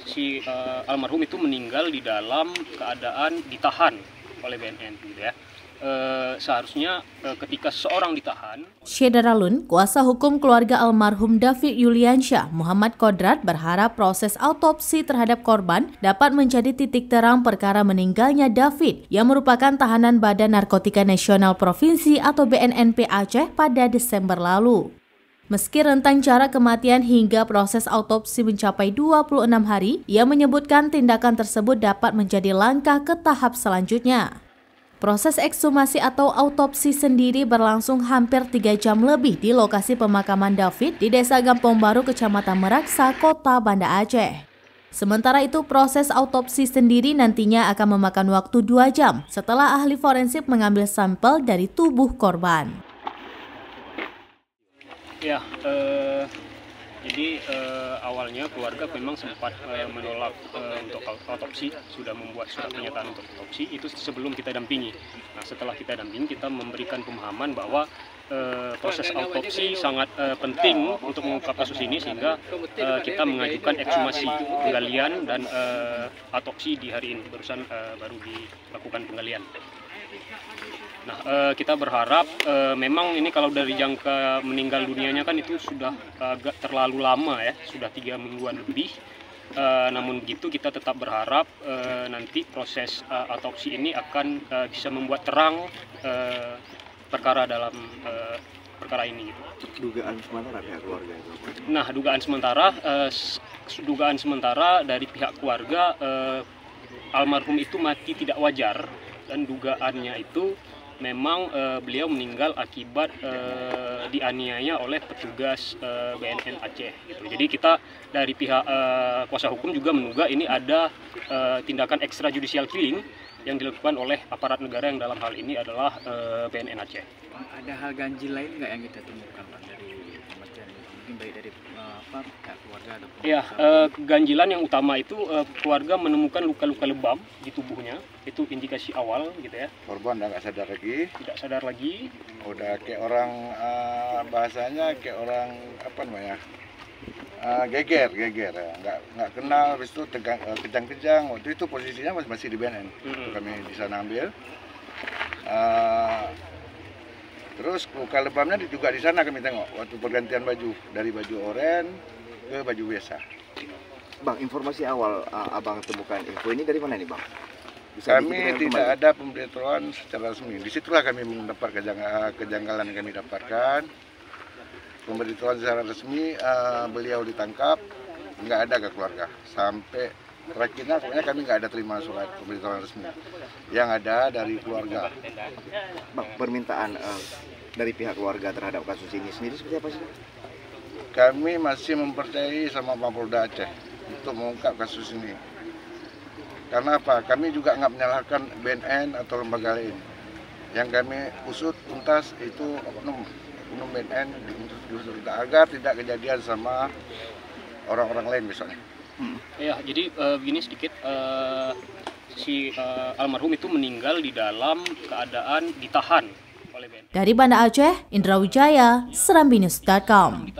si almarhum itu meninggal di dalam keadaan ditahan oleh BNN, gitu ya. Seharusnya ketika seorang ditahan. Syederalun, kuasa hukum keluarga almarhum David Yuliansyah, Muhammad Kodrat berharap proses autopsi terhadap korban dapat menjadi titik terang perkara meninggalnya David yang merupakan tahanan Badan Narkotika Nasional Provinsi atau BNNP Aceh pada Desember lalu. Meski rentang jarak kematian hingga proses autopsi mencapai 26 hari, ia menyebutkan tindakan tersebut dapat menjadi langkah ke tahap selanjutnya. Proses ekshumasi atau autopsi sendiri berlangsung hampir 3 jam lebih di lokasi pemakaman David di Desa Gampong Baru, Kecamatan Meraksa, Kota Banda Aceh. Sementara itu, proses autopsi sendiri nantinya akan memakan waktu 2 jam setelah ahli forensik mengambil sampel dari tubuh korban. Ya, jadi awalnya keluarga memang sempat menolak untuk autopsi, sudah membuat surat pernyataan untuk autopsi itu sebelum kita dampingi. Nah, setelah kita dampingi, kita memberikan pemahaman bahwa proses autopsi sangat penting untuk mengungkap kasus ini, sehingga kita mengajukan ekshumasi, penggalian dan autopsi di hari ini, baru dilakukan penggalian. Nah, kita berharap memang ini kalau dari jangka meninggal dunianya kan itu sudah agak terlalu lama ya, sudah 3 mingguan lebih. Namun begitu kita tetap berharap nanti proses autopsi ini akan bisa membuat terang perkara dalam perkara ini. Gitu. Dugaan sementara pihak keluarga itu? Nah, dugaan sementara dari pihak keluarga almarhum itu mati tidak wajar, dan dugaannya itu memang beliau meninggal akibat dianiaya oleh petugas BNN Aceh. Gitu. Jadi kita dari pihak kuasa hukum juga menduga ini ada tindakan extrajudicial killing yang dilakukan oleh aparat negara yang dalam hal ini adalah BNN Aceh. Ada hal ganjil lain nggak yang kita temukan Pak dari kematian ini? Mungkin baik dari pihak keluarga atau ya, keganjilan yang utama itu keluarga menemukan luka-luka lebam di tubuhnya, itu indikasi awal gitu ya. Korban udah nggak sadar lagi? Tidak sadar lagi. Udah kayak orang bahasanya kayak orang apa namanya? Geger ya, nggak kenal, habis itu kejang-kejang. Waktu itu posisinya masih di BNN, kami di sana ambil. Terus luka lebamnya juga di sana kami tengok waktu pergantian baju dari baju oranye ke baju biasa. Bang, informasi awal abang temukan info ini dari mana nih bang? Bisa kami tidak ada pemberitahuan secara resmi. Disitulah kami mendapat kejanggalan yang kami dapatkan. Pemberitahuan secara resmi beliau ditangkap, nggak ada ke keluarga. Sampai terakhirnya pokoknya kami nggak ada terima surat pemberitahuan resmi. Yang ada dari keluarga. Bang, permintaan dari pihak keluarga terhadap kasus ini sendiri seperti apa sih? Kami masih mempercayai sama Mapolda Aceh untuk mengungkap kasus ini. Karena apa? Kami juga nggak menyalahkan BNN atau lembaga lain. Yang kami usut tuntas itu oknum BNN agar tidak kejadian sama orang-orang lain misalnya. Ya, jadi begini sedikit, si almarhum itu meninggal di dalam keadaan ditahan oleh BNN. Dari Banda Aceh, Indra Wijaya, serambinews.com.